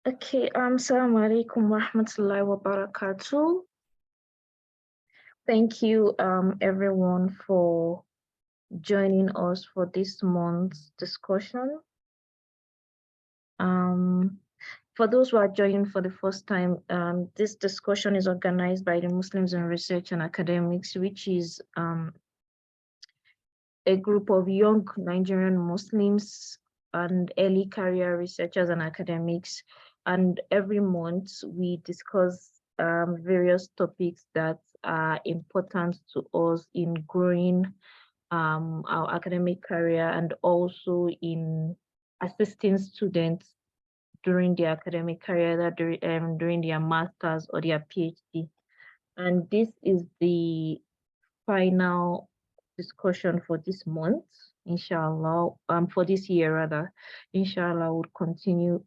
Okay, Assalamu alaikum warahmatullahi wabarakatuh. Thank you, everyone, for joining us for this month's discussion. For those who are joining for the first time, this discussion is organized by the Muslims in Research and Academics, which is a group of young Nigerian Muslims and early career researchers and academics. And every month we discuss various topics that are important to us in growing our academic career and also in assisting students during their academic career, during their master's or their PhD. And this is the final discussion for this month, inshallah, for this year rather. Inshallah, we'll continue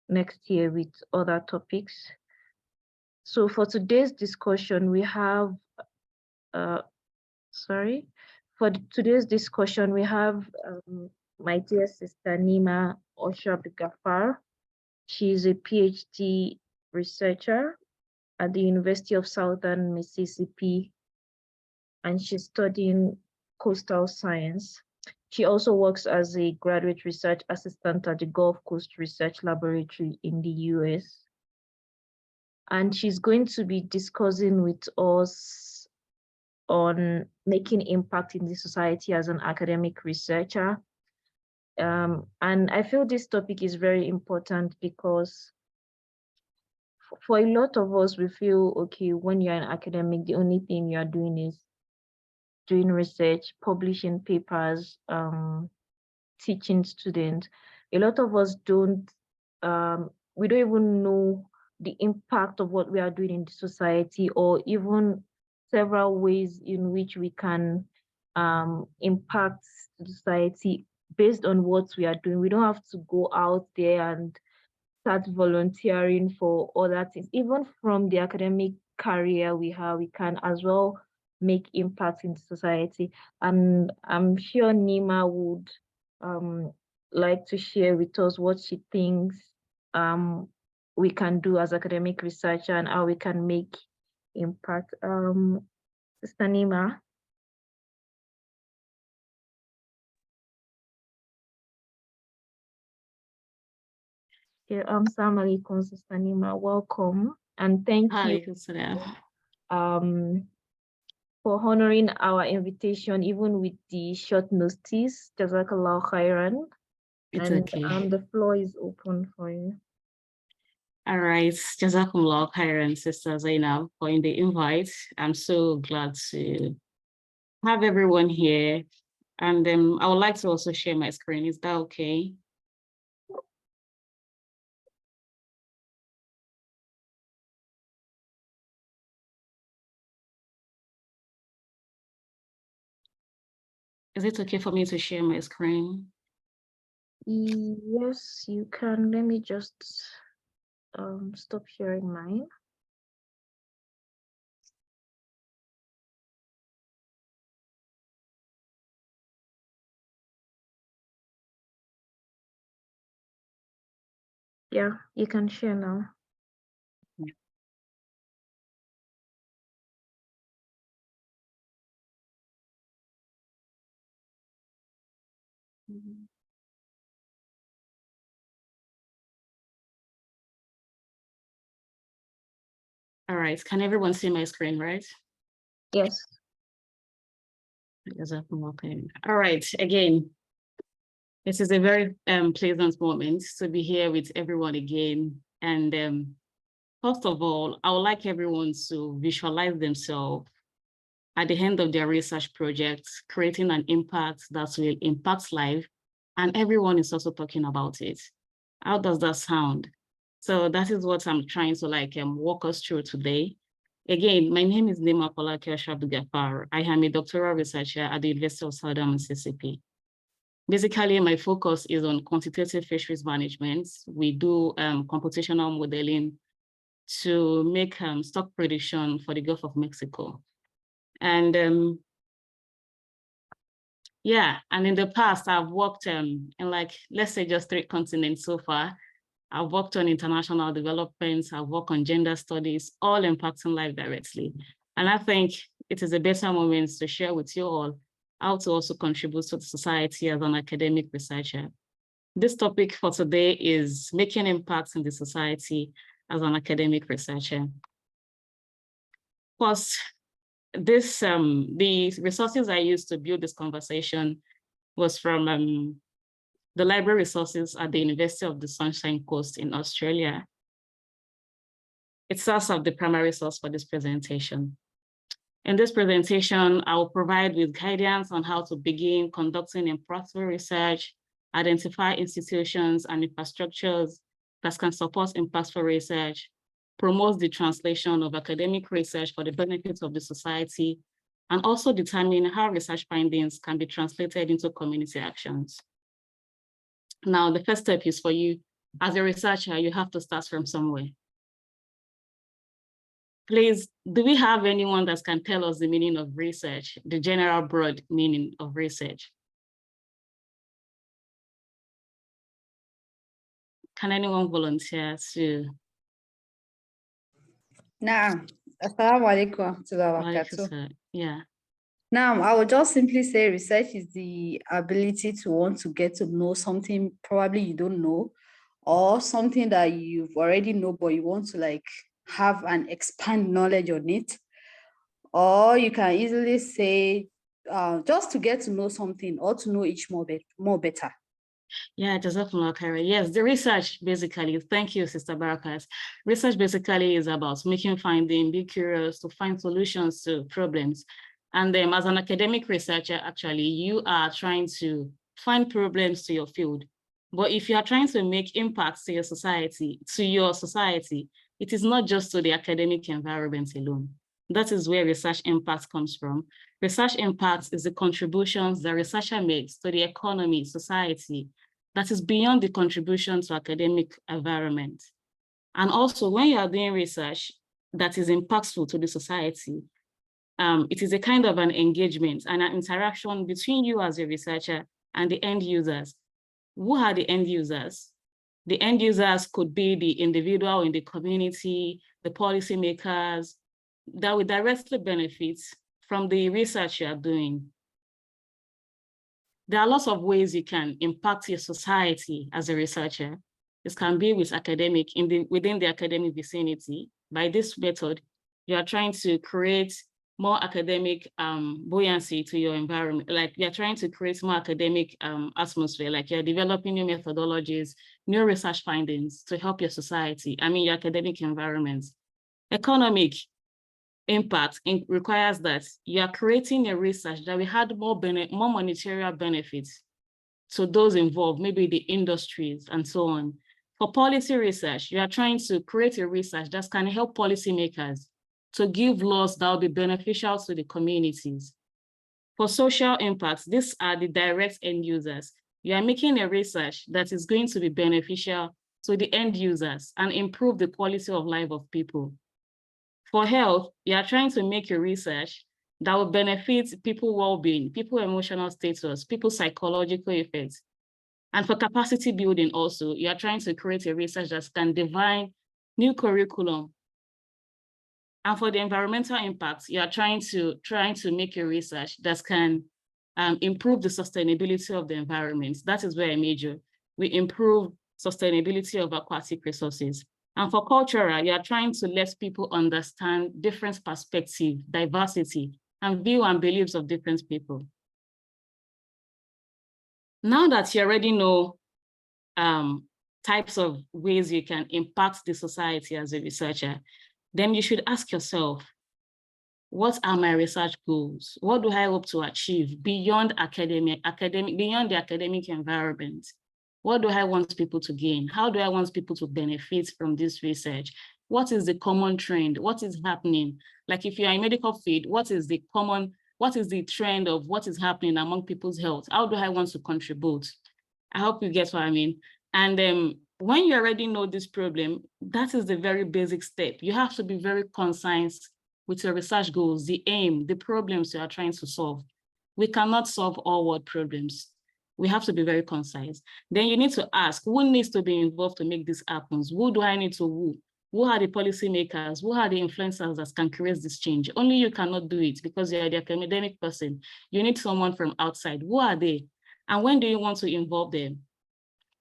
next year with other topics. So for today's discussion, we have, today's discussion, we have my dear sister Nimah Osho-AbdulGaffar. She is a PhD researcher at the University of Southern Mississippi, and she's studying coastal science. She also works as a graduate research assistant at the Gulf Coast Research Laboratory in the US. And she's going to be discussing with us on making impact in the society as an academic researcher. And I feel this topic is very important because for a lot of us, we feel, okay, when you're an academic, the only thing you're doing is doing research, publishing papers, teaching students. A lot of us we don't even know the impact of what we are doing in the society, or even several ways in which we can impact the society based on what we are doing. We don't have to go out there and start volunteering for other things. Even from the academic career we have, we can as well make impact in society. And I'm sure Nimah would like to share with us what she thinks we can do as academic researcher and how we can make impact. Sister Nimah. Yeah, Assalamu alaikum, Sister Nimah. Welcome and thank you for honoring our invitation, even with the short notice. Jazakallah khairan. It's and okay. The floor is open for you. All right, Jazakumullah khairan, Sister Zainab, for the invite. I'm so glad to have everyone here. And I would like to also share my screen. Is that okay? Is it okay for me to share my screen? Yes, you can. Let me just stop sharing mine. Yeah, you can share now. Yeah. All right, can everyone see my screen, right? Yes. All right, again, this is a very pleasant moment to be here with everyone again. And first of all, I would like everyone to visualize themselves at the end of their research project, creating an impact that will impact life, and everyone is also talking about it. How does that sound? So that is what I'm trying to walk us through today. Again, my name is Nimah Folake Osho-AbdulGaffar. I am a doctoral researcher at the University of Southern Mississippi. Basically, my focus is on quantitative fisheries management. We do computational modeling to make stock prediction for the Gulf of Mexico. And yeah, and in the past, I've worked in let's say just 3 continents so far. I've worked on international developments, I've worked on gender studies, all impacting life directly. And I think it is a better moment to share with you all how to also contribute to the society as an academic researcher. This topic for today is making impacts in the society as an academic researcher. First, the resources I used to build this conversation was from the library resources at the University of the Sunshine Coast in Australia. It serves as the primary source for this presentation. In this presentation, I will provide with guidance on how to begin conducting impactful research, identify institutions and infrastructures that can support impactful research, promote the translation of academic research for the benefit of the society, and also determine how research findings can be translated into community actions. Now, the first step is for you, as a researcher, you have to start from somewhere. Please, do we have anyone that can tell us the meaning of research, the general broad meaning of research? Can anyone volunteer to? Nah, assalamu alaikum. Yeah. Now, I would just simply say research is the ability to want to get to know something probably you don't know, or something that you've already know, but you want to like have and expand knowledge on it. Or you can easily say just to get to know something or to know each more better. Yeah, Jazakumullah. Yes, the research basically, thank you, Sister Barakas. Research basically is about making findings, be curious, to find solutions to problems. And then as an academic researcher, actually, you are trying to find problems to your field. But if you are trying to make impacts to your society, it is not just to the academic environment alone. That is where research impact comes from. Research impact is the contributions the researcher makes to the economy, society, that is beyond the contribution to academic environment. And also when you are doing research that is impactful to the society, it is a kind of an engagement and an interaction between you as a researcher and the end users. Who are the end users? The end users could be the individual in the community, the policymakers, that will directly benefit from the research you are doing. There are lots of ways you can impact your society as a researcher. This can be with academic, within the academic vicinity. By this method, you are trying to create more academic buoyancy to your environment. Like you're trying to create more academic atmosphere, like you're developing new methodologies, new research findings to help your society, your academic environment. Economic impact requires that you are creating a research that will have more monetary benefits to those involved, maybe the industries and so on. For policy research, you are trying to create a research that can help policymakers to give laws that will be beneficial to the communities. For social impacts, these are the direct end users. You are making a research that is going to be beneficial to the end users and improve the quality of life of people. For health, you are trying to make a research that will benefit people's well-being, people's emotional status, people's psychological effects. And for capacity building also, you are trying to create a research that can define new curriculum. And for the environmental impacts, you are trying to make a research that can improve the sustainability of the environment. That is where I major. We improve sustainability of aquatic resources. And for cultural, you are trying to let people understand different perspectives, diversity, and view and beliefs of different people. Now that you already know types of ways you can impact the society as a researcher, then you should ask yourself, what are my research goals? What do I hope to achieve beyond beyond the academic environment? What do I want people to gain? How do I want people to benefit from this research? What is the common trend? What is happening? Like if you're in medical field, what is the trend of what is happening among people's health? How do I want to contribute? I hope you get what I mean. And when you already know this problem, that is the very basic step. You have to be very concise with your research goals, the aim, the problems you are trying to solve. We cannot solve all world problems. We have to be very concise. Then you need to ask, who needs to be involved to make this happen? Who do I need to woo? Who are the policymakers? Who are the influencers that can create this change? Only you cannot do it because you're the academic person. You need someone from outside. Who are they? And when do you want to involve them?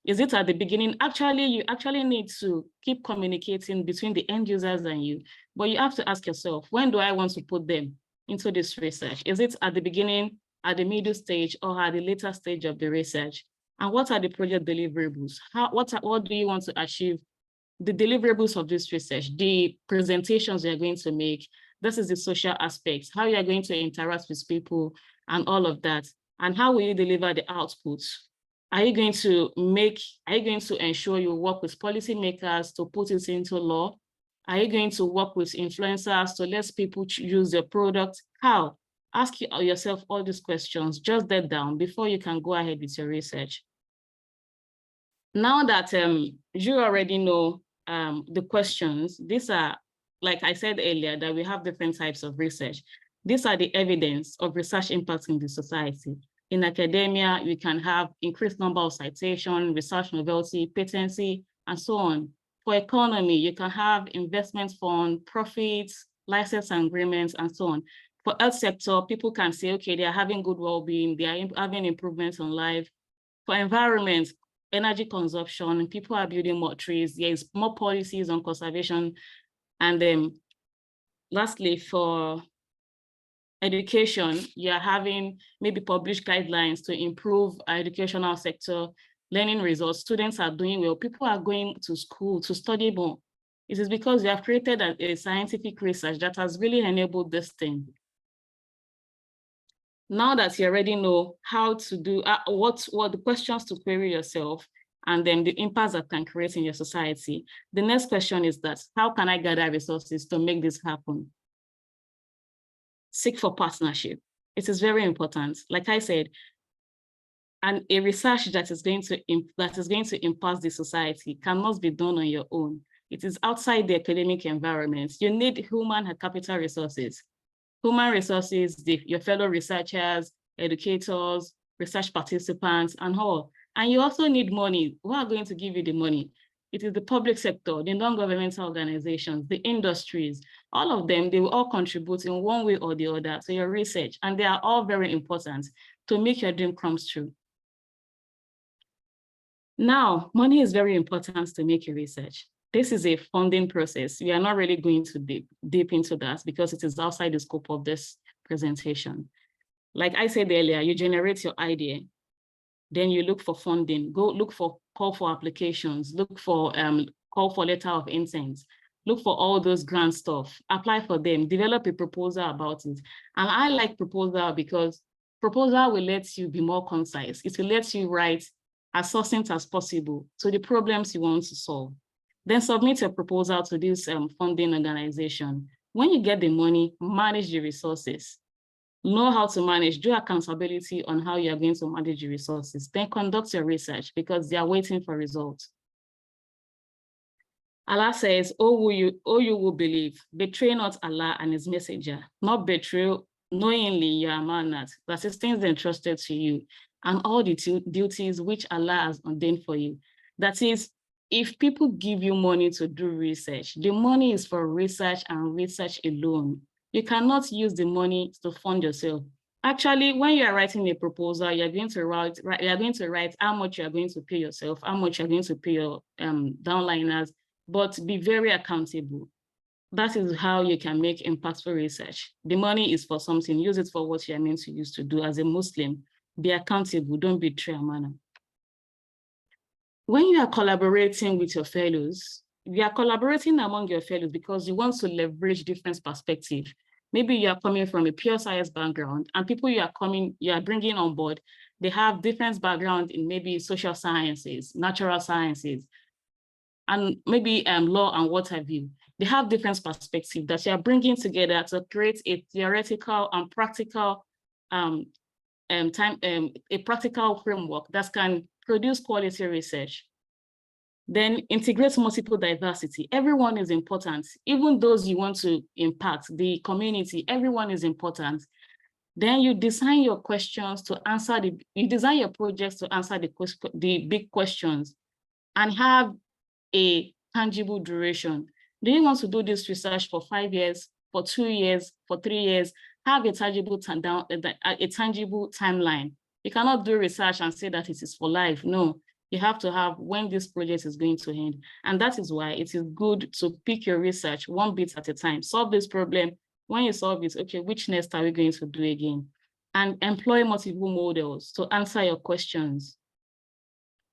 Is it at the beginning? Actually, you actually need to keep communicating between the end users and you, but you have to ask yourself, when do I want to put them into this research? Is it at the beginning, at the middle stage, or at the later stage of the research? And what are the project deliverables? What do you want to achieve? The deliverables of this research, the presentations you're going to make, this is the social aspects, how you're going to interact with people and all of that. And how will you deliver the outputs? Are you going to ensure you work with policymakers to put it into law? Are you going to work with influencers to let people use your product? How? Ask yourself all these questions, jot that down before you can go ahead with your research. Now that you already know the questions, these are, like I said earlier, that we have different types of research. These are the evidence of research impact in the society. In academia, you can have increased number of citation, research novelty, patency, and so on. For economy, you can have investment fund, profits, license agreements, and so on. For health sector, people can say, okay, they are having good well-being, they are having improvements on life. For environment, energy consumption, people are building more trees, there is more policies on conservation. And then lastly, for education, you're having maybe published guidelines to improve our educational sector, learning results, students are doing well, people are going to school to study more. It is because you have created a scientific research that has really enabled this thing. Now that you already know how to do, what the questions to query yourself, and then the impacts that can create in your society, the next question is that, how can I gather resources to make this happen? Seek for partnership. It is very important. Like I said, and a research that is going to impact the society cannot be done on your own. It is outside the academic environment. You need human and capital resources. Human resources, your fellow researchers, educators, research participants, and all. And you also need money. Who are going to give you the money? It is the public sector, the non-governmental organizations, the industries, all of them, they will all contribute in one way or the other to your research. And they are all very important to make your dream come true. Now, money is very important to make your research. This is a funding process. We are not really going to deep into that because it is outside the scope of this presentation. Like I said earlier, you generate your idea, then you look for funding, go look for call for applications, look for call for letter of intent, look for all those grant stuff, apply for them, develop a proposal about it. And I like proposal because proposal will let you be more concise. It will let you write as succinct as possible to the problems you want to solve. Then submit your proposal to this funding organization. When you get the money, manage the resources. Know how to manage, do accountability on how you are going to manage the resources. Then conduct your research because they are waiting for results. Allah says, oh you will believe, betray not Allah and his messenger, not betray knowingly your amanat, that is things entrusted to you, and all the duties which Allah has ordained for you. That is, if people give you money to do research, the money is for research and research alone. You cannot use the money to fund yourself. Actually, when you are writing a proposal, you're going to write how much you are going to pay yourself, how much you're going to pay your downliners, but be very accountable. That is how you can make impactful research. The money is for something, use it for what you are meant to use to do. As a Muslim, be accountable, don't betray amana. When you are collaborating with your fellows, you are collaborating among your fellows because you want to leverage different perspectives. Maybe you are coming from a pure science background and people you are bringing on board, they have different background in maybe social sciences, natural sciences, and maybe law and what have you. They have different perspectives that you are bringing together to create a theoretical and practical a practical framework that can produce quality research. Then integrate multiple diversity. Everyone is important. Even those you want to impact, the community, everyone is important. Then you design your questions to answer you design your projects to answer the big questions and have a tangible duration. Do you want to do this research for 5 years, for 2 years, for 3 years? Have a tangible timeline. You cannot do research and say that it is for life. No, you have to have when this project is going to end. And that is why it is good to pick your research one bit at a time. Solve this problem. When you solve it, okay, which next are we going to do again? And employ multiple models to answer your questions.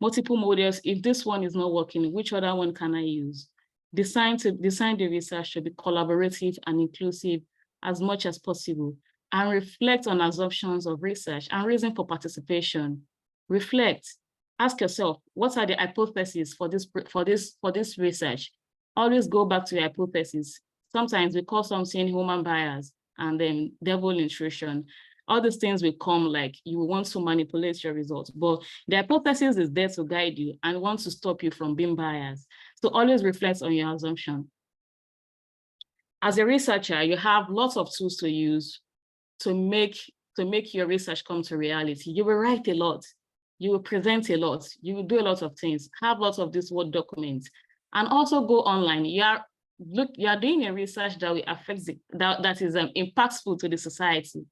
Multiple models, if this one is not working, which other one can I use? Design the research to be collaborative and inclusive as much as possible, and reflect on assumptions of research and reason for participation. Reflect, ask yourself, what are the hypotheses for this research? Always go back to your hypothesis. Sometimes we call something human bias and then devil intrusion. All these things will come like you want to manipulate your results, but the hypothesis is there to guide you and want to stop you from being biased. So always reflect on your assumption. As a researcher, you have lots of tools to use to make your research come to reality. You will write a lot, you will present a lot, you will do a lot of things, have lots of these Word documents, and also go online. You are doing a research that will affect that is impactful to the society.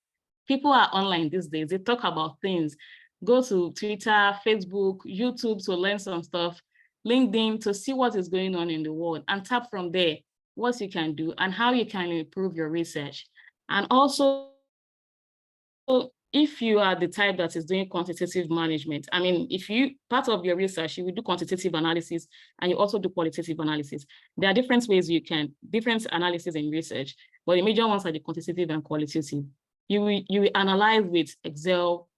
People are online these days. They talk about things. Go to Twitter, Facebook, YouTube to learn some stuff, LinkedIn to see what is going on in the world, and tap from there what you can do and how you can improve your research. And also, if you are the type that is doing quantitative management, I mean, part of your research, you will do quantitative analysis and you also do qualitative analysis. There are different analysis in research, but the major ones are the quantitative and qualitative. You will analyze with Excel,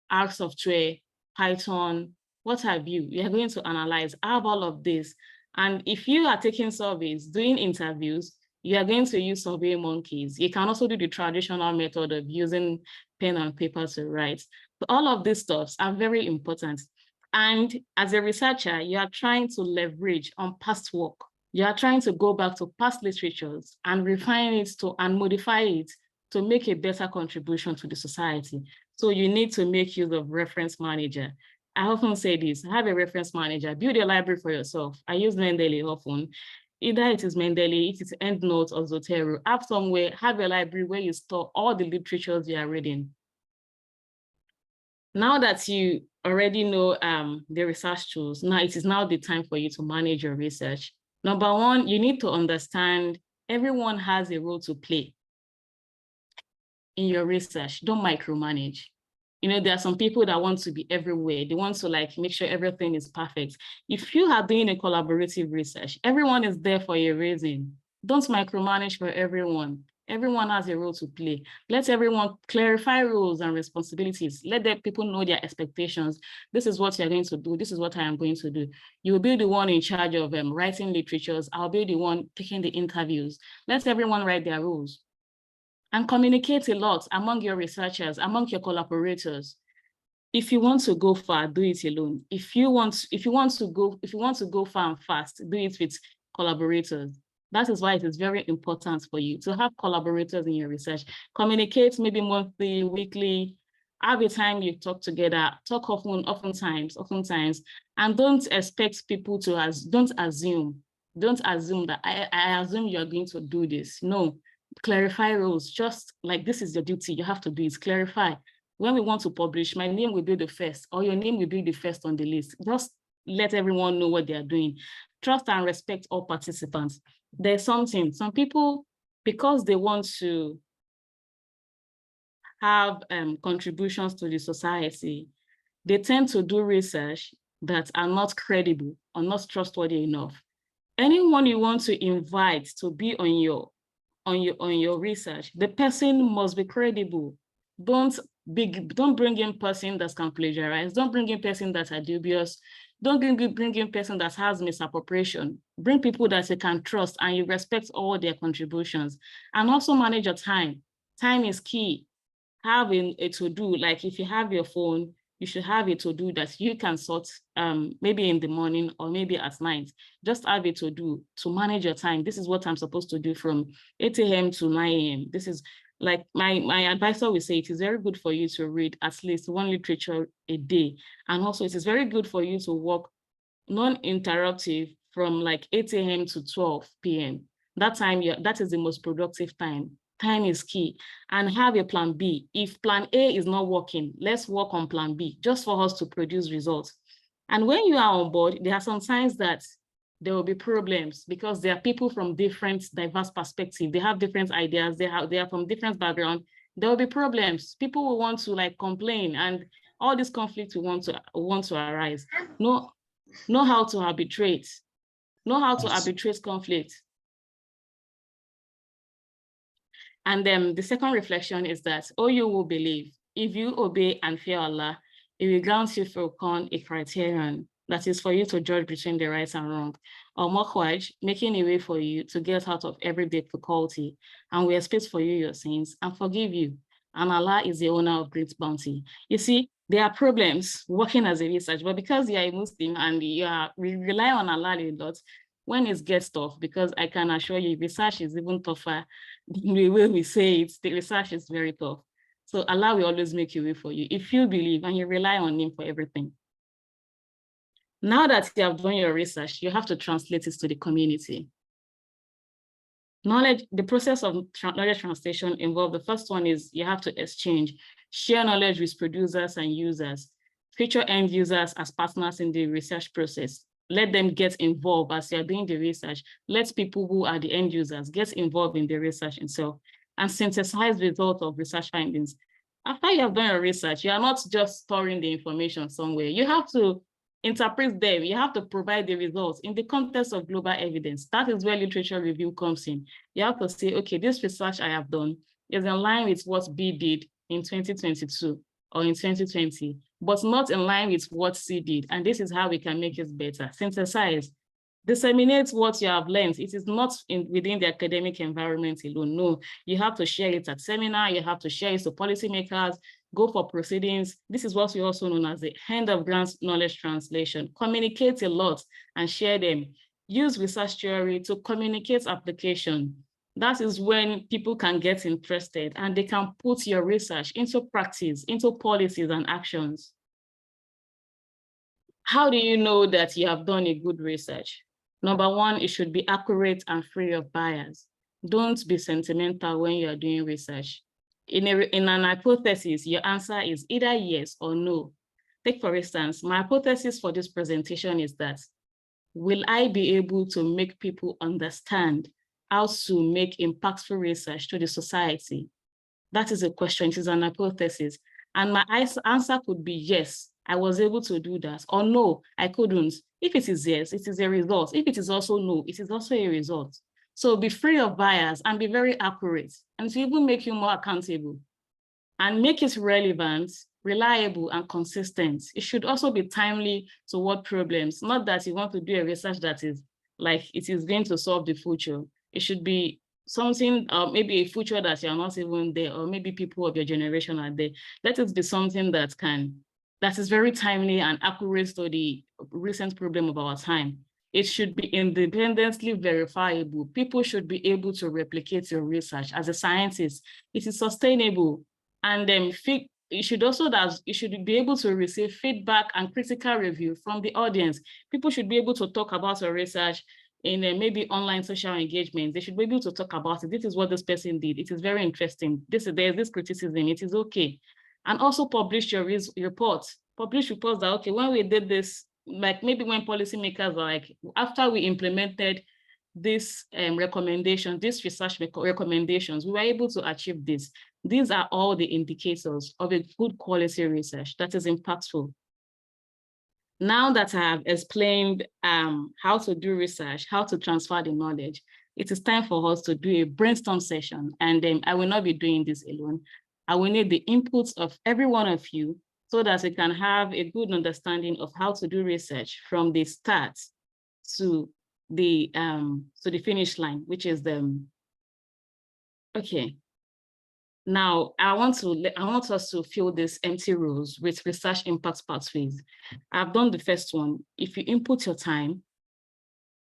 R software, Python, what have you. You are going to analyze, have all of this. And if you are taking surveys, doing interviews, you are going to use survey monkeys. You can also do the traditional method of using pen and paper to write. But all of these stuffs are very important. And as a researcher, you are trying to leverage on past work. You are trying to go back to past literatures and refine it and modify it to make a better contribution to the society. So you need to make use of reference manager. I often say this, have a reference manager, build a library for yourself. I use Mendeley often. Either it is Mendeley, it is EndNote or Zotero. Have a library where you store all the literatures you are reading. Now that you already know the research tools, now it is now the time for you to manage your research. Number one, you need to understand everyone has a role to play in your research. Don't micromanage. There are some people that want to be everywhere. They want to make sure everything is perfect. If you are doing a collaborative research, everyone is there for a reason. Don't micromanage for everyone. Everyone has a role to play. Let everyone clarify roles and responsibilities. Let the people know their expectations. This is what you're going to do. This is what I am going to do. You will be the one in charge of writing literatures. I'll be the one taking the interviews. Let everyone write their rules. And communicate a lot among your researchers, among your collaborators. If you want to go far, do it alone. If you want to go far and fast, do it with collaborators. That is why it is very important for you to have collaborators in your research. Communicate maybe monthly, weekly, have a time you talk together, talk oftentimes, and don't expect people to don't assume that I assume you're going to do this. No. Clarify roles, just like this is your duty, you have to do is clarify. When we want to publish, my name will be the first, or your name will be the first on the list. Just let everyone know what they are doing. Trust and respect all participants. There's some people, because they want to have contributions to the society, they tend to do research that are not credible or not trustworthy enough. Anyone you want to invite to be on your research, the person must be credible. Don't bring in person that can plagiarize. Don't bring in person that are dubious. Don't bring in person that has misappropriation. Bring people that you can trust and you respect all their contributions. And also manage your time. Time is key. Having a to-do, like if you have your phone, you should have a to-do that you can sort maybe in the morning or maybe at night. Just have a to-do to manage your time. This is what I'm supposed to do from 8 a.m. to 9 a.m. This is Like my advisor will say, it is very good for you to read at least one literature a day. And also it is very good for you to work non-interruptive from like 8 a.m. to 12 p.m. That time, that is the most productive time. Time is key. And have a plan B. If plan A is not working, let's work on plan B just for us to produce results. And when you are on board, there are some signs that there will be problems because there are people from different diverse perspectives. They have different ideas. They are from different backgrounds. There will be problems. People will want to like complain, and all these conflicts will want to arise. Know how to arbitrate. Know how to arbitrate conflict. And then the second reflection is that, oh, you will believe, if you obey and fear Allah, it will grant you upon a criterion that is for you to judge between the right and wrong, or makhwaj, making a way for you to get out of every difficulty, and will expiate for you your sins and forgive you. And Allah is the owner of great bounty. You see, there are problems working as a research, but because you are a Muslim and we rely on Allah a lot, when it gets tough, because I can assure you, research is even tougher. The way we say it, the research is very tough. So Allah will always make a way for you if you believe and you rely on Him for everything. Now that you have done your research, you have to translate it to the community. Knowledge, the process of knowledge translation involved, the first one is you have to exchange, share knowledge with producers and users, feature end users as partners in the research process. Let them get involved as you're doing the research. Let people who are the end users get involved in the research itself and synthesize results of research findings. After you have done your research, you are not just storing the information somewhere. You have to interpret them. You have to provide the results in the context of global evidence. That is where literature review comes in. You have to say, okay, this research I have done is in line with what B did in 2022 or in 2020, but not in line with what C did. And this is how we can make it better. Synthesize, disseminate what you have learned. It is not within the academic environment alone. No, you have to share it at seminar. You have to share it to policymakers, go for proceedings. This is what we also know as the end of grant knowledge translation. Communicate a lot and share them. Use research theory to communicate application. That is when people can get interested and they can put your research into practice, into policies and actions. How do you know that you have done a good research? Number one, it should be accurate and free of bias. Don't be sentimental when you are doing research. In an hypothesis, your answer is either yes or no. Take for instance, my hypothesis for this presentation is that, will I be able to make people understand how to make impactful research to the society? That is a question, it is an hypothesis. And my answer could be yes, I was able to do that, or no, I couldn't. If it is yes, it is a result. If it is also no, it is also a result. So be free of bias and be very accurate, and to even make you more accountable and make it relevant, reliable, and consistent. It should also be timely to what problems, not that you want to do a research that is like it is going to solve the future. It should be something, maybe a future that you're not even there, or maybe people of your generation are there. Let it be something that is very timely and accurate to the recent problem of our time. It should be independently verifiable. People should be able to replicate your research. As a scientist, it is sustainable. And then you should be able to receive feedback and critical review from the audience. People should be able to talk about your research in maybe online social engagement. They should be able to talk about it. This is what this person did. It is very interesting. There's this criticism. It is okay. And also publish your reports. Publish reports that, okay, when we did this, like maybe when policymakers are like, after we implemented this recommendation, this research recommendations, we were able to achieve this. These are all the indicators of a good quality research that is impactful. Now that I have explained how to do research, how to transfer the knowledge, it is time for us to do a brainstorm session. And I will not be doing this alone. I will need the inputs of every one of you so that we can have a good understanding of how to do research from the start to the finish line, which is okay. Now, I want us to fill these empty rows with research impact pathways. I've done the first one. If you input your time,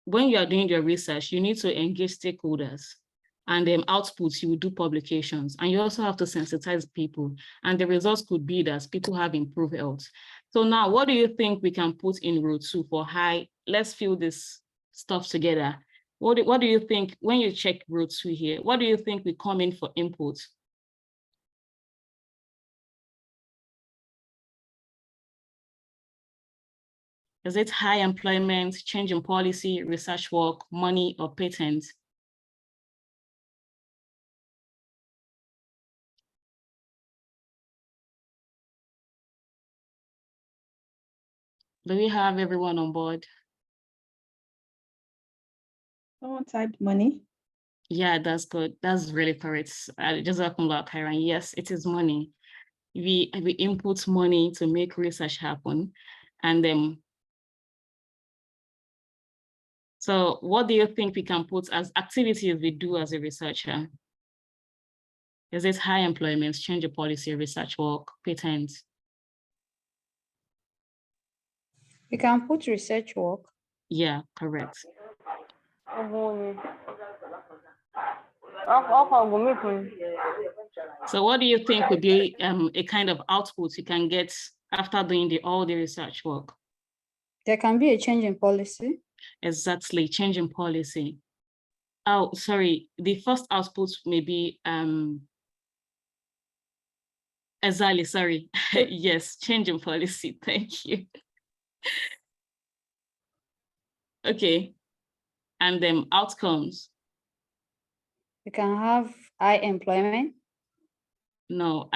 when you are doing your research, you need to engage stakeholders. and outputs, you will do publications, and you also have to sensitize people, and the results could be that people have improved health. So now, what do you think we can put in row 2 for high? Let's fill this stuff together. What do you think when you check row 2 here? What do you think we come in for input? Is it high employment, change in policy, research work, money, or patents? Do we have everyone on board? Someone typed money. Yeah, that's good. That's really correct. Yes, it is money. We input money to make research happen. And then, so what do you think we can put as activities we do as a researcher? Is it high employment, change of policy, research work, patents? You can put research work. Yeah, correct. So what do you think would be a kind of output you can get after doing all the research work? There can be a change in policy. Exactly, change in policy. Oh, sorry, the first output may be, exactly, sorry. Yes, change in policy, thank you. Okay, and then outcomes. You can have high employment. No,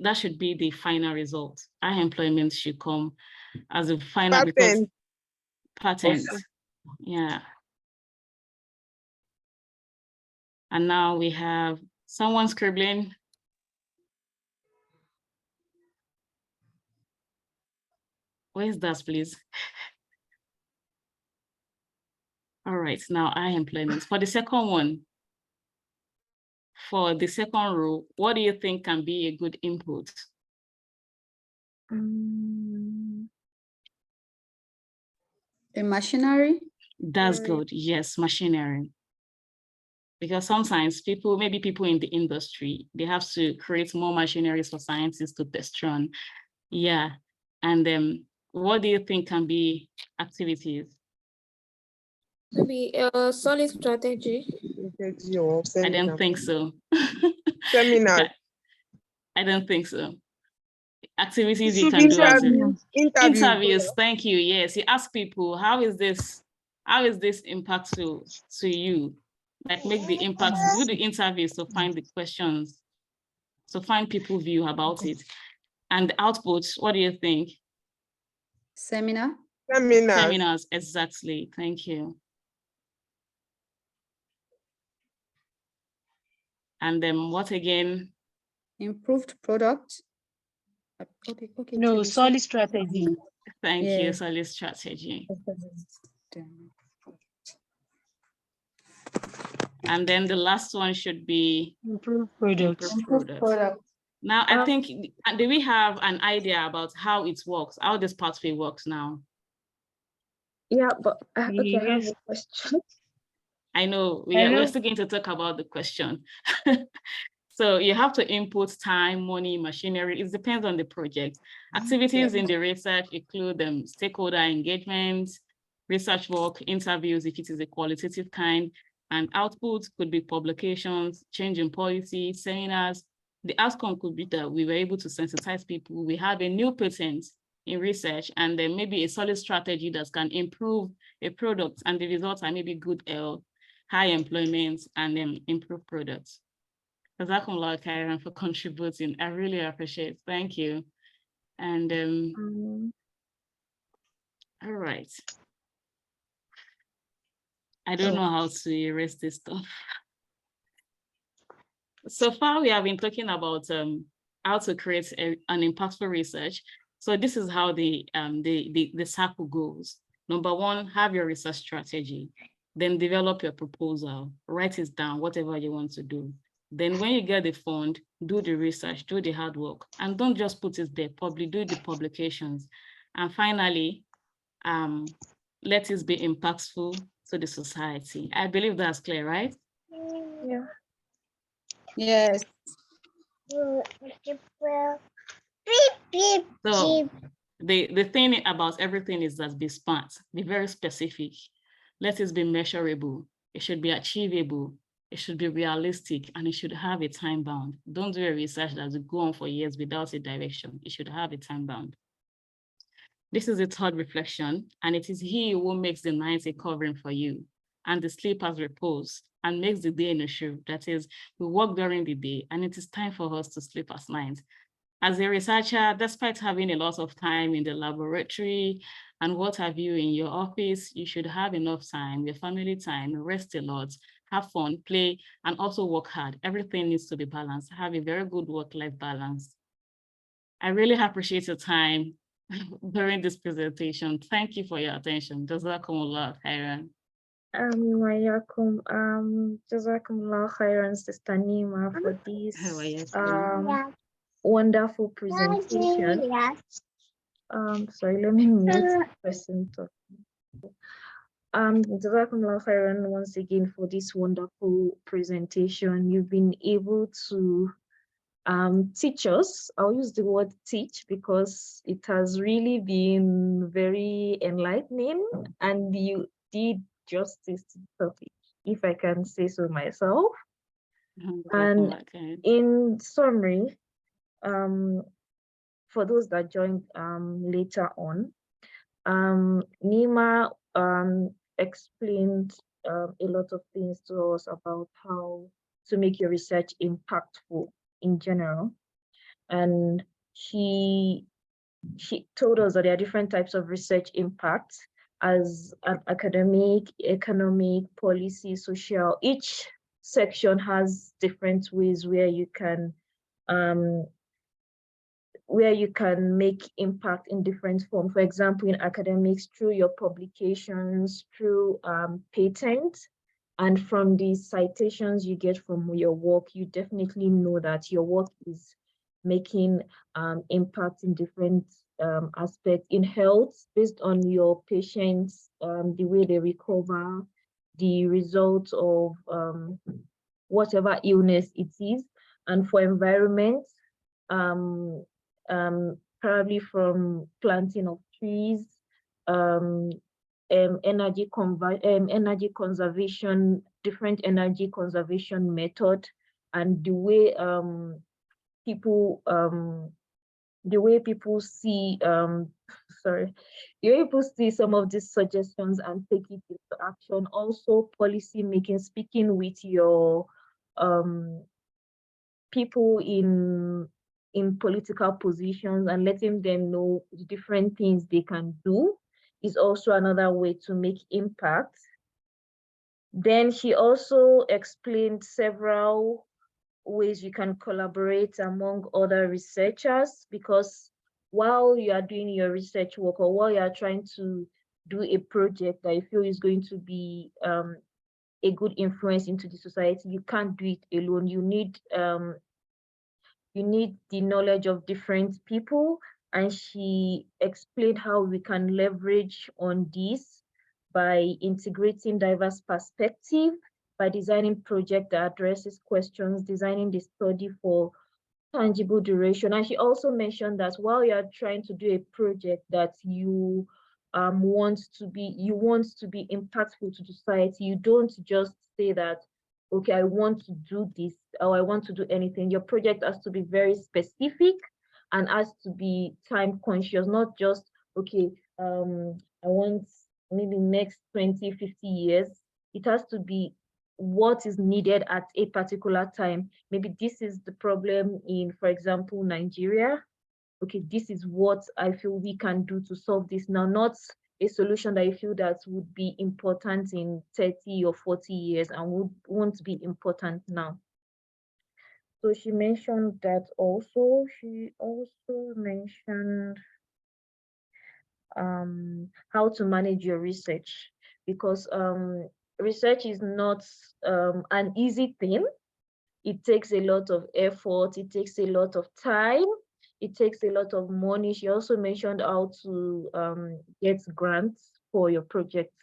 that should be the final result. High employment should come as a final because patent. Yeah. And now we have someone scribbling. Where's that, please? All right, now high employment. For the second one, for the second row, what do you think can be a good input? The machinery. That's good. Yes, machinery. Because sometimes people, maybe people in the industry, they have to create more machineries for scientists to test run. Yeah. And then what do you think can be activities? Maybe a solid strategy. I don't think so. Seminar. I don't think so. Activities you can do as interviews. Thank you. Yes, you ask people, how is this impactful to you? Like make the impact, do the interviews to find the questions, to find people's view about it. And the outputs, what do you think? Seminar. Seminars, exactly. Thank you. And then what again? Improved product. Okay, No, solid strategy. Thank you, solid strategy. And then the last one should be Improved products. Improved product. Now, I think, do we have an idea about how it works, how this pathway works now? Yeah, but okay, I have Yes. a question. I know we're still going to talk about the question. So you have to input time, money, machinery. It depends on the project. Activities in the research include stakeholder engagement, research work, interviews if it is a qualitative kind, and outputs could be publications, change in policy, seminars. The outcome could be that we were able to sensitize people. We have a new patent in research, and then maybe a solid strategy that can improve a product, and the results are maybe good health, high employment, and then improved products. Jazakumullah khairan for contributing. I really appreciate it. Thank you. And all right. I don't know how to erase this stuff. So far, we have been talking about how to create an impactful research. So this is how the circle goes. Number one, have your research strategy. Then develop your proposal. Write it down, whatever you want to do. Then when you get the fund, do the research, do the hard work, and don't just put it there, do the publications. And finally, let it be impactful to the society. I believe that's clear, right? Yeah. Yes. So the thing about everything is that be smart, be very specific. Let it be measurable. It should be achievable. It should be realistic, and it should have a time bound. Don't do a research that will go on for years without a direction. It should have a time bound. This is the third reflection, and it is he who makes the night a covering for you, and the sleep as repose, and makes the day in a shoe. That is, we work during the day, and it is time for us to sleep at night. As a researcher, despite having a lot of time in the laboratory and what have you in your office, you should have enough time, your family time, rest a lot, have fun, play, and also work hard. Everything needs to be balanced. Have a very good work-life balance. I really appreciate your time during this presentation. Thank you for your attention. Jazakumullah khairan. Jazakumullah khairan, Sister Nimah, for this How are you? wonderful presentation. Sorry, let me mute the person talking. Jazakumullah khairan once again for this wonderful presentation. You've been able to teach us. I'll use the word teach because it has really been very enlightening, and you did justice to the topic, if I can say so myself. And in summary, for those that joined later on, Nimah explained a lot of things to us about how to make your research impactful in general. And she told us that there are different types of research impact as an academic, economic, policy, social. Each section has different ways where you can make impact in different forms. For example, in academics, through your publications, through patents, and from the citations you get from your work, you definitely know that your work is making impact in different aspects in health, based on your patients, the way they recover, the results of whatever illness it is. And for environment, probably from planting of trees, energy conservation, different energy conservation method, and the way people see the way people see some of these suggestions and take it into action. Also policy making, speaking with your people in political positions and letting them know the different things they can do is also another way to make impact. Then she also explained several ways you can collaborate among other researchers, because while you are doing your research work or while you are trying to do a project that you feel is going to be a good influence into the society, you can't do it alone. You need the knowledge of different people, and she explained how we can leverage on this by integrating diverse perspective, by designing project that addresses questions, designing the study for tangible duration. And she also mentioned that while you are trying to do a project that you want to be impactful to society, you don't just say that, okay, I want to do this, or I want to do anything. Your project has to be very specific and has to be time conscious, not just, okay, I want maybe next 20, 50 years. It has to be what is needed at a particular time. Maybe this is the problem in, for example, Nigeria. Okay, this is what I feel we can do to solve this now, not a solution that I feel that would be important in 30 or 40 years and won't be important now. So she mentioned that also. She also mentioned how to manage your research, because research is not an easy thing. It takes a lot of effort, it takes a lot of time, it takes a lot of money. She also mentioned how to get grants for your project.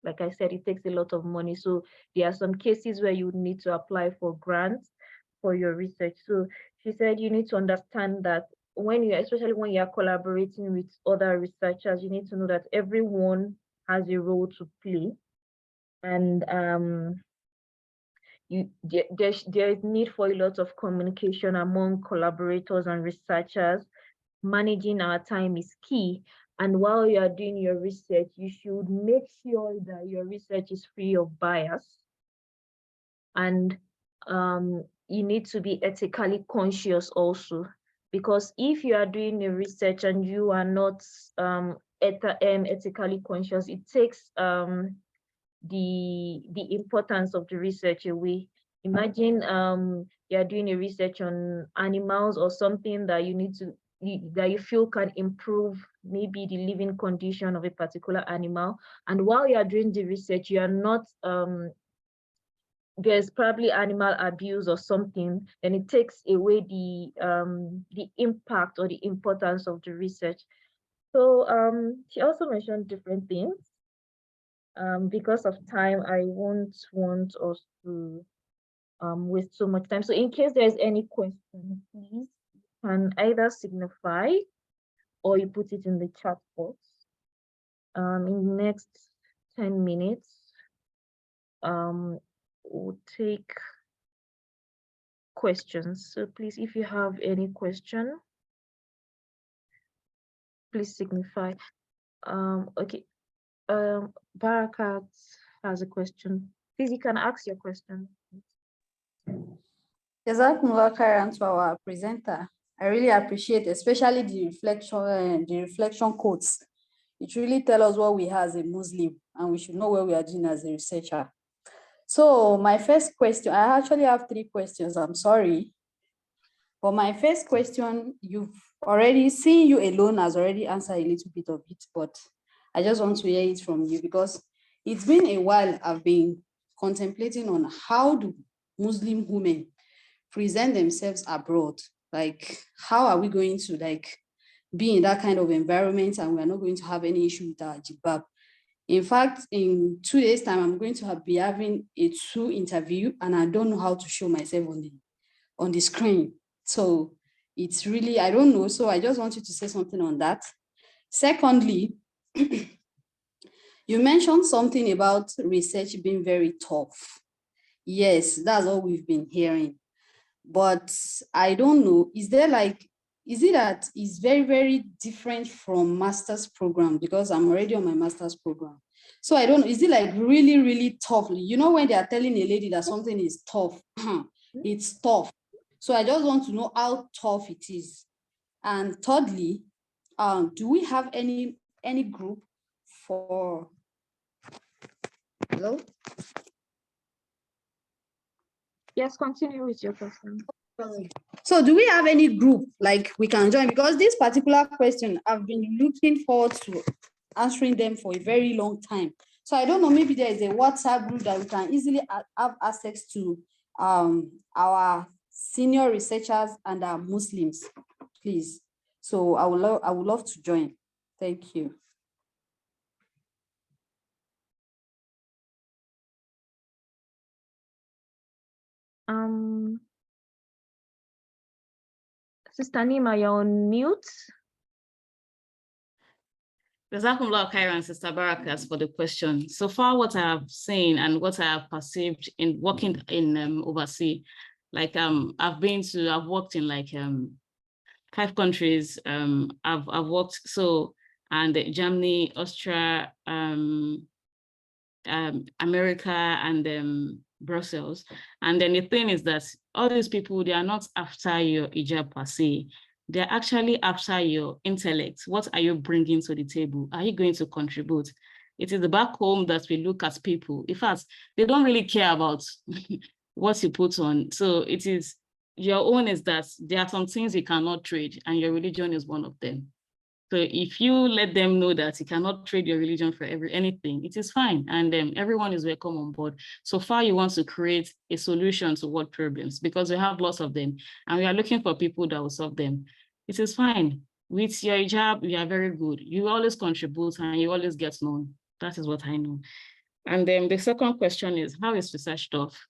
Like I said, it takes a lot of money. So there are some cases where you need to apply for grants. for your research. So she said you need to understand that especially when you're collaborating with other researchers, you need to know that everyone has a role to play. And there is need for a lot of communication among collaborators and researchers. Managing our time is key. And while you are doing your research, you should make sure that your research is free of bias. And you need to be ethically conscious also, because if you are doing a research and you are not ethically conscious, it takes the importance of the research away. Imagine you're doing a research on animals or something that that you feel can improve maybe the living condition of a particular animal, and while you are doing the research, you are not there's probably animal abuse or something, then it takes away the impact or the importance of the research. So she also mentioned different things. Because of time, I won't want us to waste so much time. So in case there's any question, please, you can either signify or you put it in the chat box. In the next 10 minutes, we'll take questions. So please, if you have any question, please signify. Okay. Barakat has a question. Please, you can ask your question. Jazakumullah khairan to our presenter. I really appreciate, especially the reflection quotes. It really tells us what we have as a Muslim, and we should know what we are doing as a researcher. So my first question, I actually have 3 questions, I'm sorry. But my first question, you've already seen you alone has already answered a little bit of it, but I just want to hear it from you, because it's been a while I've been contemplating on how do Muslim women present themselves abroad. Like, how are we going to be in that kind of environment and we're not going to have any issue with our jibab? In fact, in 2 days' time, I'm going to be having a 2 interview, and I don't know how to show myself on the screen. So it's really, I don't know. So I just want you to say something on that. Secondly, you mentioned something about research being very tough. Yes, that's all we've been hearing. But I don't know, is it that it's very, very different from master's program? Because I'm already on my master's program. So I don't know, is it really, really tough? You know, when they are telling a lady that something is tough, it's tough. So I just want to know how tough it is. And thirdly, do we have any group for, hello? Yes, continue with your question. So do we have any group we can join? Because this particular question, I've been looking forward to answering them for a very long time. So I don't know, maybe there is a WhatsApp group that we can easily have access to our senior researchers and our Muslims, please. So I would love to join. Thank you. Sister Nimah, you're on mute. Jazakumullah khairan, Sister Barakas, for the question. So far, what I have seen and what I have perceived in working in overseas, I've worked in 5 countries. I've worked and Germany, Austria, America, and Brussels. And then the thing is that all these people, they are not after your hijab per se. They're actually after your intellect. What are you bringing to the table? Are you going to contribute? It is the back home that we look at people. In fact, they don't really care about what you put on. So it is your own is that there are some things you cannot trade, and your religion is one of them. So if you let them know that you cannot trade your religion for anything, it is fine. And everyone is welcome on board. So far, you want to create a solution to what problems, because we have lots of them and we are looking for people that will solve them. It is fine. With your hijab, you are very good. You always contribute and you always get known. That is what I know. And then the second question is, how is research tough?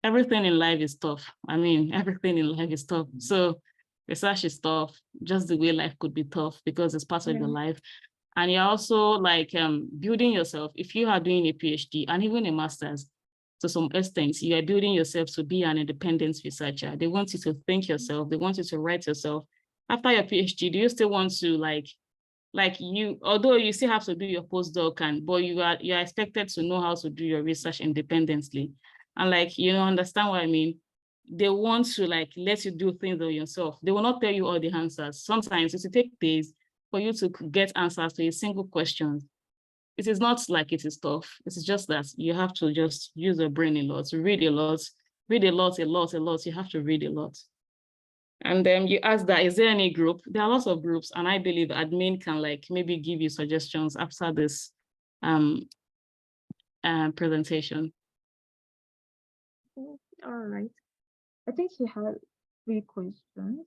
everything in life is tough. I mean, everything in life is tough. So research is tough, just the way life could be tough because it's part of your life. And you're also like building yourself. If you are doing a PhD and even a master's, to some extent, you are building yourself to be an independent researcher. They want you to think yourself. They want you to write yourself. After your PhD, do you still want to although you still have to do your postdoc, but you are expected to know how to do your research independently. And understand what I mean? They want to let you do things on yourself. They will not tell you all the answers. Sometimes it will take days for you to get answers to a single question. It is not like it is tough. It's just that you have to just use your brain a lot, read a lot. You have to read a lot. And then you ask that, is there any group? There are lots of groups, and I believe admin can maybe give you suggestions after this presentation. All right. I think he had 3 questions.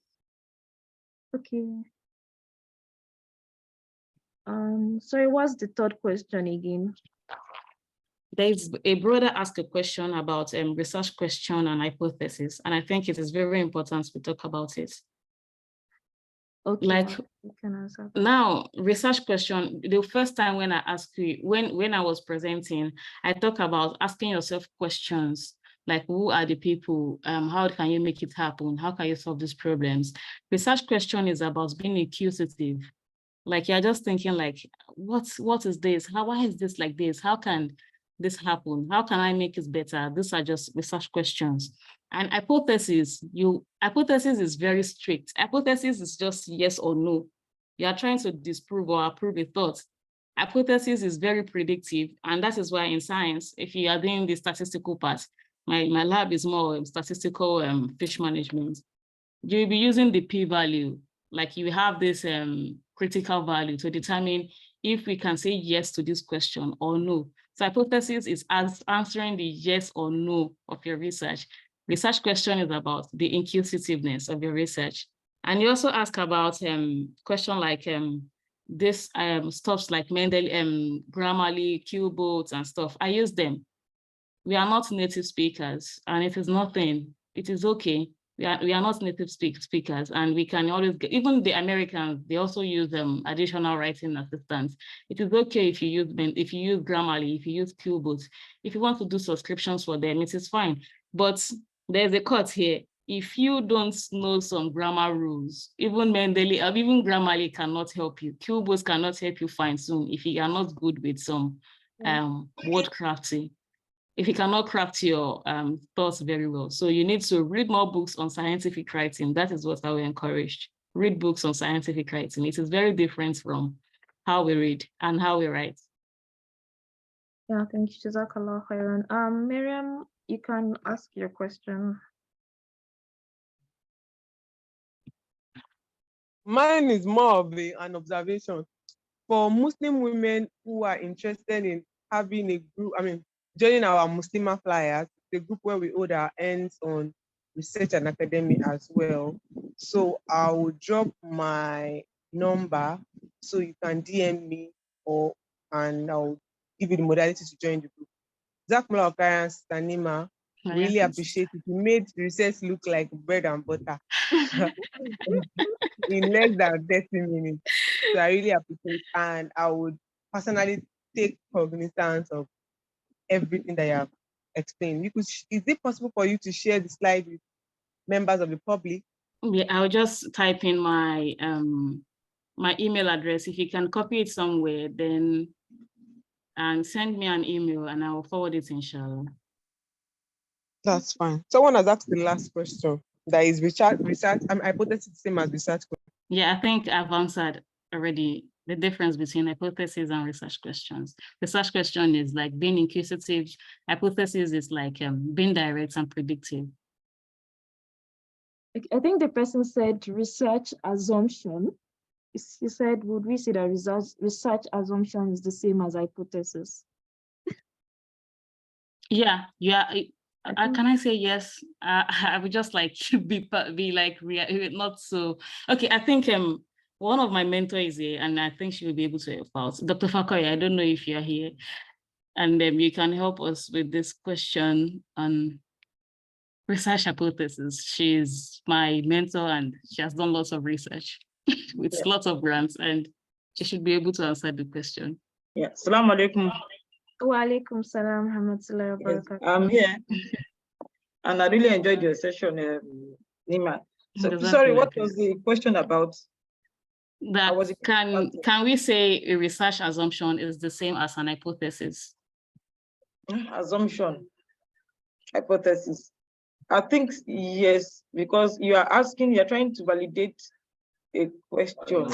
Okay. Sorry, what's the 3rd question again? There's a brother asked a question about research question and hypothesis, and I think it is very important we talk about it. Okay, you can answer that. Now, research question, the first time when I asked you, when I was presenting, I talked about asking yourself questions, like who are the people, how can you make it happen? How can you solve these problems? Research question is about being inquisitive. Like you're just thinking what is this? Why is this like this? How can this happen? How can I make it better? These are just research questions. And hypothesis is very strict. Hypothesis is just yes or no. You are trying to disprove or approve a thought. Hypothesis is very predictive. And that is why in science, if you are doing the statistical part, my lab is more statistical fish management. You'll be using the p-value. Like you have this critical value to determine if we can say yes to this question or no. So hypothesis is answering the yes or no of your research. Research question is about the inquisitiveness of your research. And you also ask about question like this stuffs like Mendel, Grammarly, Q-boats and stuff. I use them. We are not native speakers, and it is nothing. It is okay. We are not native speakers, and we can always get, even the Americans, they also use additional writing assistants. It is okay if you use Grammarly, if you use Q-boats. If you want to do subscriptions for them, it is fine. But there's a cut here. If you don't know some grammar rules, even Grammarly cannot help you. Q-boats cannot help you fine tune if you are not good with some word crafting. If you cannot craft your thoughts very well. So you need to read more books on scientific writing. That is what I will encourage. Read books on scientific writing. It is very different from how we read and how we write. Yeah, thank you, Jazakallah khairan. Miriam, you can ask your question. Mine is more of an observation. For Muslim women who are interested in having a group, joining our Muslimah Flyers, the group where we hold our hands on research and academy as well. So I will drop my number so you can DM me and I'll give you the modality to join the group. Jazakumullah khairan, Sister Nimah. Really appreciate it. You made research look like bread and butter in less than 30 minutes. So I really appreciate it, and I would personally take cognizance of everything that you have explained. Is it possible for you to share the slide with members of the public? Yeah, I'll just type in my my email address. If you can copy it somewhere, then and send me an email and I will forward it, inshallah. That's fine. Someone has asked the last question. That is research. Hypothesis the same as research question. Yeah, I think I've answered already the difference between hypothesis and research questions. Research question is like being inquisitive. Hypothesis is like being direct and predictive. I think the person said research assumption. He said, would we say that research assumption is the same as hypothesis? Yeah. Can I say yes? I would just like be like not so. Okay, I think one of my mentors is here, and I think she will be able to help out. Dr. Fakoya, I don't know if you're here, and you can help us with this question on research hypothesis. She's my mentor and she has done lots of research with lots of grants, and she should be able to answer the question. Yeah. Assalamu alaikum. Wa alaikum salam rahmatullahi wa Yes, barakatuh. I'm here. And I really enjoyed your session, Nimah. So, sorry, what was the question about? That can we say a research assumption is the same as an hypothesis? Assumption, hypothesis. I think yes, because you are trying to validate a question.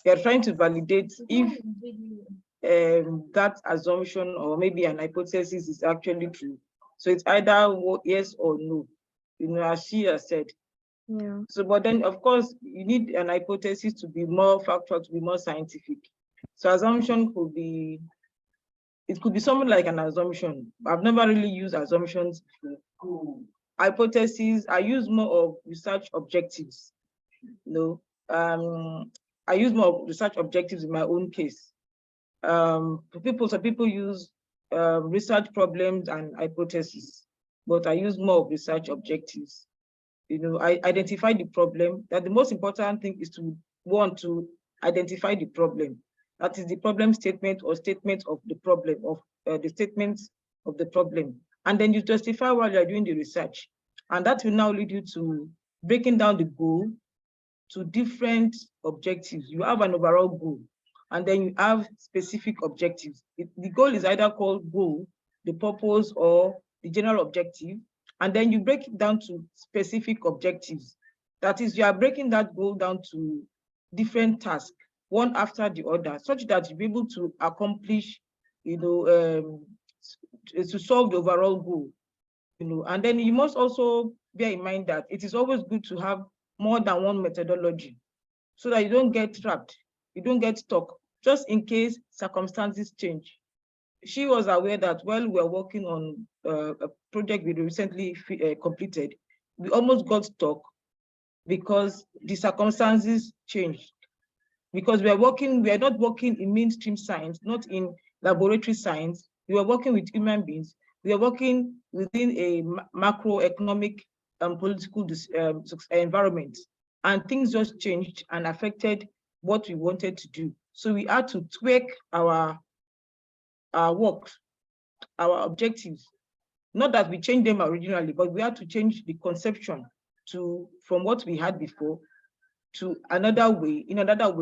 You are trying to validate if that assumption or maybe an hypothesis is actually true. So it's either yes or no, as she has said. Yeah. So, but then of course, you need an hypothesis to be more factual, to be more scientific. So assumption could be something like an assumption. I've never really used assumptions before. Hypotheses, I use more of research objectives. I use more of research objectives in my own case. Some people use research problems and hypotheses, but I use more of research objectives. I identify the problem. That the most important thing is to want to identify the problem. That is the problem statement or statement of the problem, of the statements of the problem. And then you justify while you're doing the research. And that will now lead you to breaking down the goal to different objectives. You have an overall goal, and then you have specific objectives. The goal is either called goal, the purpose, or the general objective. And then you break it down to specific objectives. That is, you are breaking that goal down to different tasks, one after the other, such that you'll be able to accomplish, to solve the overall goal. And then you must also bear in mind that it is always good to have more than one methodology so that you don't get trapped, you don't get stuck, just in case circumstances change. She was aware that while we were working on a project we recently completed, we almost got stuck because the circumstances changed. Because we are not working in mainstream science, not in laboratory science. We are working with human beings. We are working within a macroeconomic and political environment. And things just changed and affected what we wanted to do. So we had to tweak our work, our objectives. Not that we changed them originally, but we had to change the conception from what we had before to another way,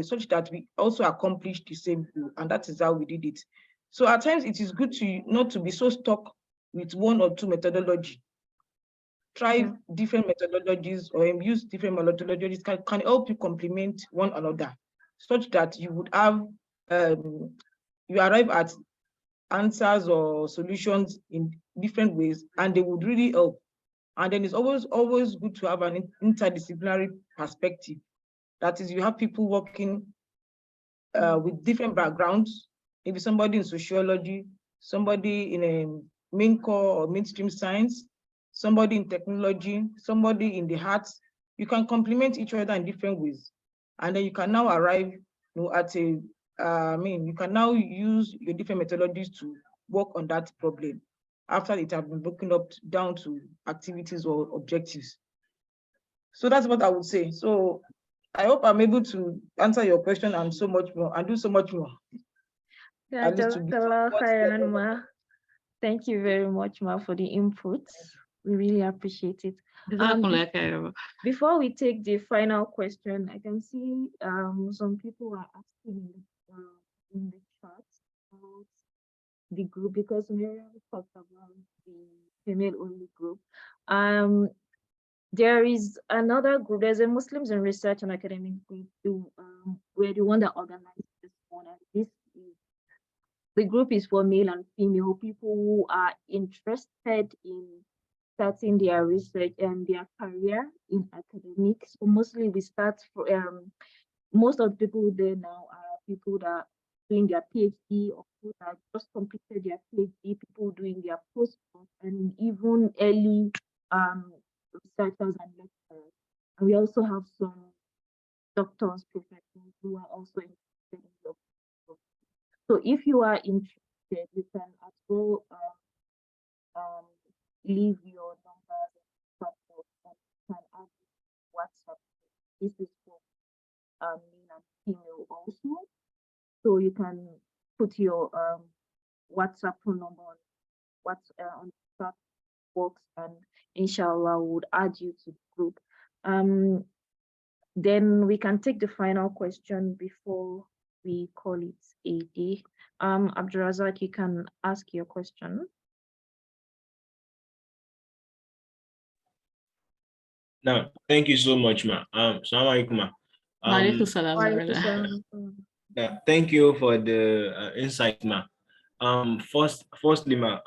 such that we also accomplish the same goal. And that is how we did it. So at times it is good to not to be so stuck with one or two methodology. Try different methodologies or use different methodologies can help you complement one another, such that you would have, you arrive at answers or solutions in different ways, and they would really help. And then it's always good to have an interdisciplinary perspective. That is, you have people working with different backgrounds, maybe somebody in sociology, somebody in a main core or mainstream science, somebody in technology, somebody in the arts. You can complement each other in different ways. And then you can now arrive at a, you can now use your different methodologies to work on that problem after it has been broken up down to activities or objectives. So that's what I would say. So I hope I'm able to answer your question and so much more, and do so much more. Thank you very much, Ma, for the inputs. We really appreciate it. Before we take the final question, I can see some people are asking in the chat about the group, because Miriam talked about the female-only group. There is another group. There's a Muslims in Research and Academic group. We're the one that organized this one. And the group is for male and female people who are interested in starting their research and their career in academics. So mostly we start from, most of the people there now are people that are doing their PhD or people that just completed their PhD, people doing their postdoc, and even early researchers and lecturers. And we also have some doctors, professors who are also interested in the group. So if you are interested, you can as well leave your numbers and passport, and you can add WhatsApp. This is for male and female also. So you can put your WhatsApp phone number on on chat box, and inshallah would add you to the group. Then we can take the final question before we call it a day. Abdulrazak, you can ask your question. Now, thank you so much, ma. Assalamu alaikum, ma. Walaikum salam, Wa brother. alaikum salam. Yeah, thank you for the insight, ma. Firstly, ma,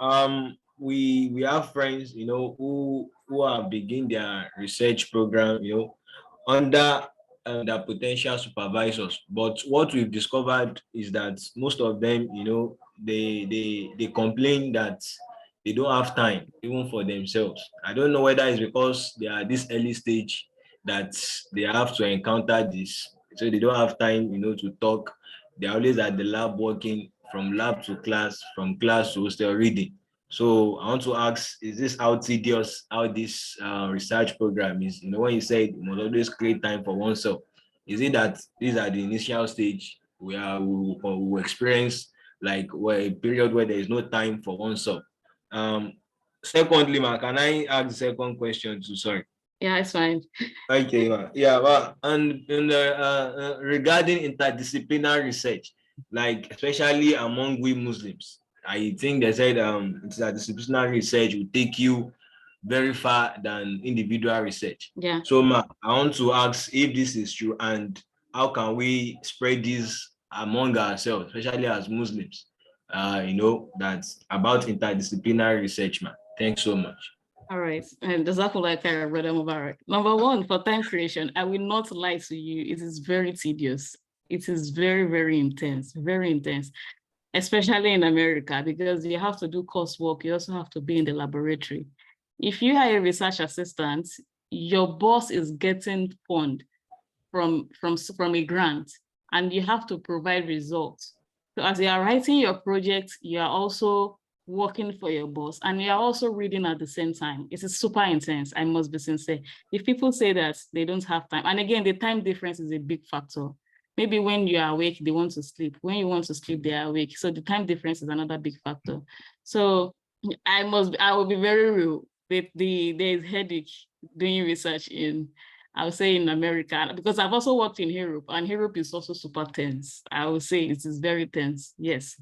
we have friends, you know, who are begin their research program, you know, under their potential supervisors. But what we've discovered is that most of them, you know, they complain that they don't have time even for themselves. I don't know whether it's because they are this early stage that they have to encounter this, so they don't have time, you know, to talk. They're always at the lab working, from lab to class, from class to hostel reading. So I want to ask, is this how tedious, how this research program is? You know, when you said you must always create time for oneself, is it that these are the initial stage where we will experience like a period where there is no time for oneself? Secondly, ma, can I ask the second question too? Sorry. Yeah, it's fine. Okay, ma. Yeah, well, and regarding interdisciplinary research, like especially among we Muslims, I think they said interdisciplinary research will take you very far than individual research. Yeah. So, ma, I want to ask if this is true, and how can we spread this among ourselves, especially as Muslims? You know, that's about interdisciplinary research, ma. Thanks so much. All right, and Jazakallah khairan, Brother Mubarak. Number one, for time creation, I will not lie to you, it is very tedious. It is very, very intense, especially in America, because you have to do coursework, you also have to be in the laboratory. If you are a research assistant, your boss is getting fund from a grant, and you have to provide results. So as you are writing your project, you are also working for your boss, and you're also reading at the same time. It is super intense, I must be sincere. If people say that they don't have time, and again, the time difference is a big factor. Maybe when you are awake, they want to sleep. When you want to sleep, they are awake. So the time difference is another big factor. So I will be very real. There is headache doing research I would say in America, because I've also worked in Europe, and Europe is also super tense. I would say it is very tense, yes.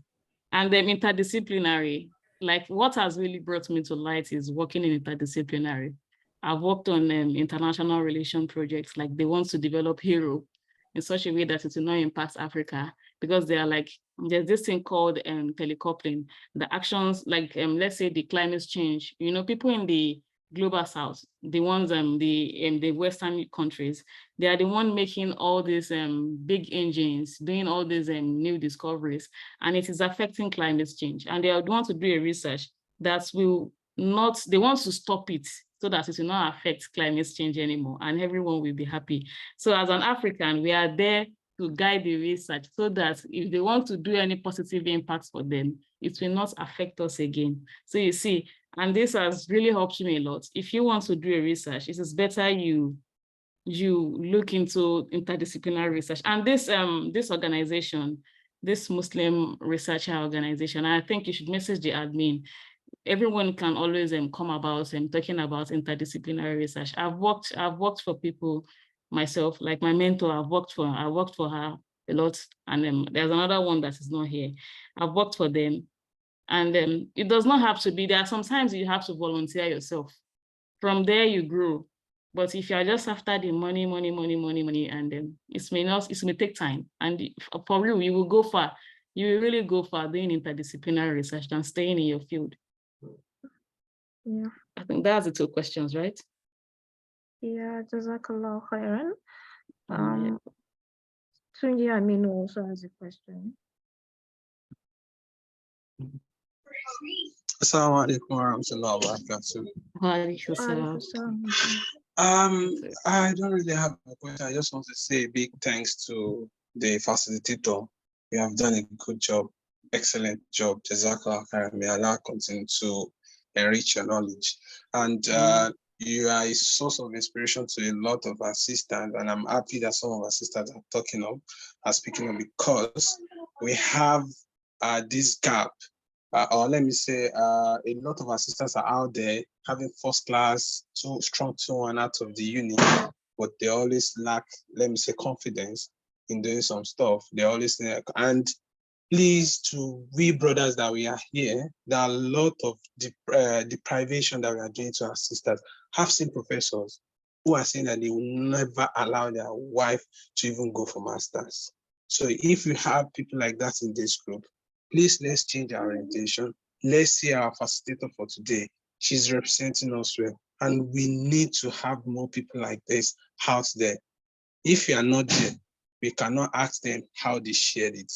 And then interdisciplinary, like what has really brought me to light is working in interdisciplinary. I've worked on international relation projects, like they want to develop Europe in such a way that it will not impact Africa, because they are like, there's this thing called telecoupling, the actions, like let's say the climate change, you know, people in the global south, the ones the Western countries, they are the one making all these big engines, doing all these new discoveries, and it is affecting climate change. And they want to do a research that will not, they want to stop it so that it will not affect climate change anymore, and everyone will be happy. So as an African, we are there to guide the research so that if they want to do any positive impacts for them, it will not affect us again. So you see, and this has really helped me a lot. If you want to do a research, it is better you look into interdisciplinary research. And this organization, this Muslim researcher organization, I think you should message the admin. Everyone can always come about talking about interdisciplinary research. I've worked for people myself, like my mentor. I worked for her a lot, and there's another one that is not here. I've worked for them, and it does not have to be there. Sometimes you have to volunteer yourself. From there you grow. But if you are just after the money, and it may take time, and probably you will go far. You will really go far doing interdisciplinary research than staying in your field. Yeah. I think that's the two questions, right? Yeah, Jazakallah khairan. Yeah. Tunji Aminu also has a question. Assalamu alaikum warahmatullahi wabarakatuh. I don't really have a question. I just want to say a big thanks to the facilitator. You have done a good job, excellent job. Jazakallah khairan. May Allah continue to enrich your knowledge. And you are a source of inspiration to a lot of our sisters, and I'm happy that some of our sisters are speaking up, because we have this gap, or let me say, a lot of our sisters are out there having first class, so strong 2-1 out of the uni, but they always lack, let me say, confidence in doing some stuff. They always, and please, to we brothers that we are here, there are a lot of deprivation that we are doing to our sisters. I've seen professors who are saying that they will never allow their wife to even go for masters. So if you have people like that in this group, please, let's change our orientation. Let's see our facilitator for today. She's representing us well, and we need to have more people like this out there. If you are not there, we cannot ask them how they shared it.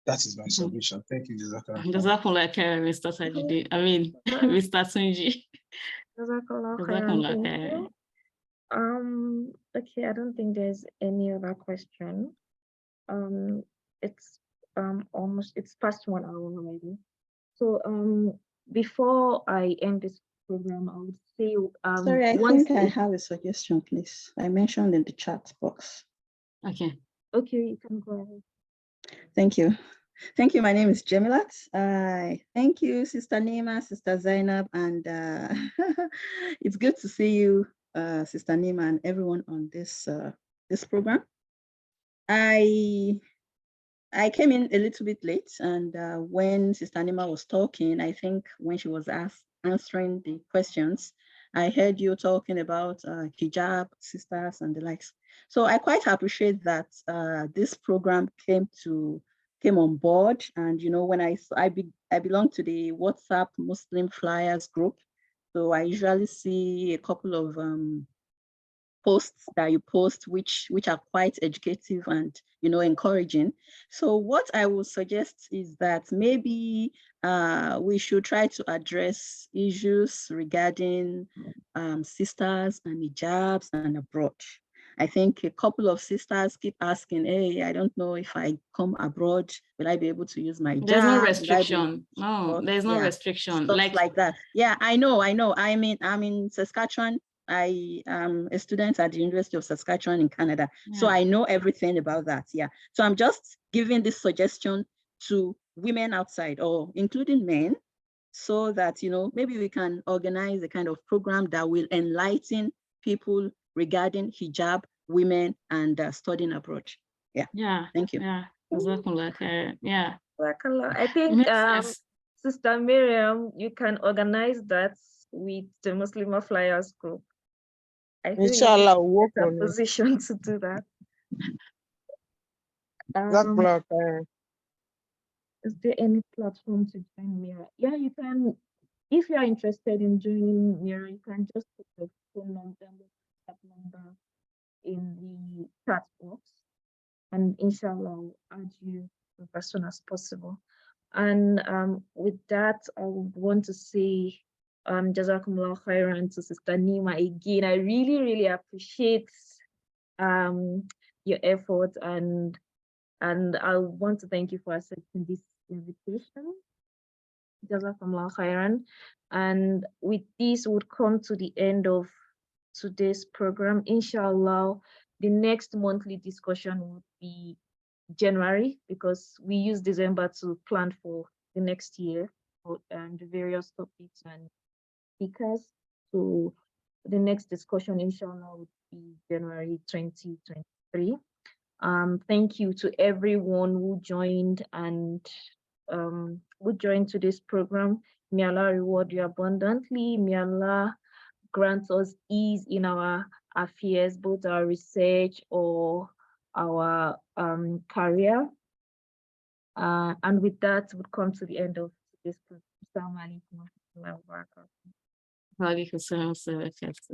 That is my submission. Thank you, Jazakallah. Jazakallah khairan, Mr. Sajide. I mean, Mr. Tunji. Jazakallah Jazakallah khairan. Okay, I don't think there's any other question. It's it's past 1 hour already. So before I end this program, I would say Sorry, I think I have a suggestion, please. I mentioned in the chat box. Okay. Okay, you can go ahead. Thank you. Thank you. My name is Jemilat. Thank you, Sister Nimah, Sister Zainab, and it's good to see you, Sister Nimah, and everyone on this this program. I came in a little bit late, and when Sister Nimah was talking, I think when she was answering the questions, I heard you talking about hijab, sisters, and the likes. So I quite appreciate that this program came on board. And you know, when I belong to the WhatsApp Muslim Flyers group, so I usually see a couple of posts that you post, which are quite educative and, you know, encouraging. So what I would suggest is that maybe we should try to address issues regarding sisters and hijabs and abroad. I think a couple of sisters keep asking, hey, I don't know if I come abroad, will I be able to use my hijab? There's no restriction. No, there's no restriction. Stuff like that. Yeah, I know. I mean, I'm in Saskatchewan. I am a student at the University of Saskatchewan in Canada. Yeah. So I know everything about that. Yeah. So I'm just giving this suggestion to women outside, or including men, so that, you know, maybe we can organize a kind of program that will enlighten people regarding hijab, women, and studying abroad. Yeah. Yeah. Thank you. Yeah. Yeah. I think Sister Miriam, you can organize that with the Muslim Flyers group. I think Inshallah, we'll work you're on in a position to do that. Is there any platform to join Mira? Yeah, you can. If you are interested in joining Mira, you can just put the phone number and the WhatsApp number in the chat box, and inshallah I'll add you as soon as possible. And with that, I would want to say Jazakumullah khairan to Sister Nimah again. I really appreciate your effort, and I want to thank you for accepting this invitation. Jazakumullah khairan. And with this, would come to the end of today's program. Inshallah, the next monthly discussion would be January, because we use December to plan for the next year for the various topics and speakers. So the next discussion, inshallah, would be January 2023. Thank you to everyone who joined and who joined today's program. May Allah reward you abundantly. May Allah grant us ease in our affairs, both our research or our career. And with that, we'll come to the end of this program. Assalamu alaikum wa rahmatullahi wa barakatuh. Wa alaikum assalam wa rahmatullahi wa barakatuh.